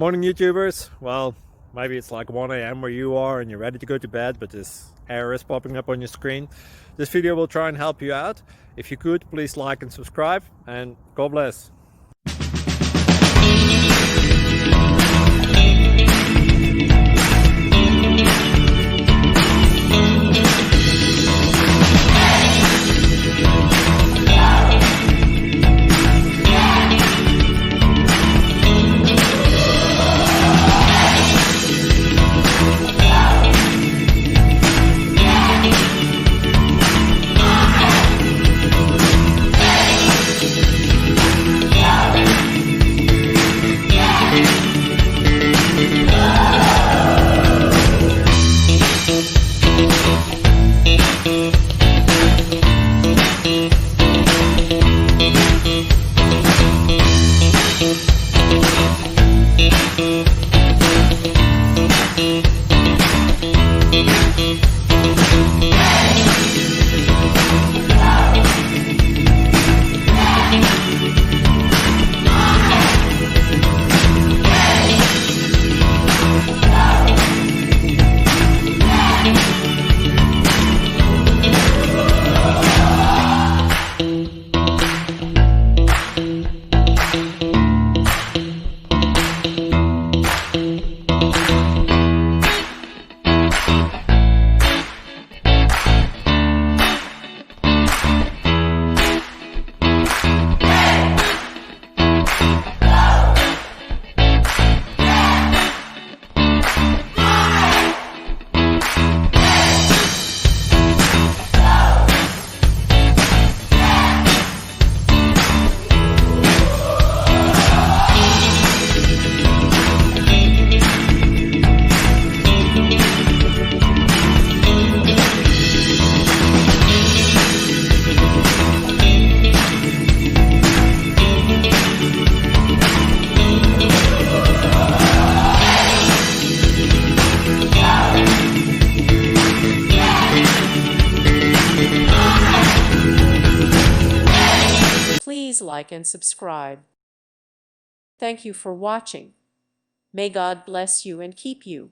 Morning YouTubers. Well, maybe it's like 1 a.m. where you are and you're ready to go to bed, but this error is popping up on your screen. This video will try and help you out. If you could, please like and subscribe, and God bless. Please like and subscribe. Thank you for watching. May God bless you and keep you.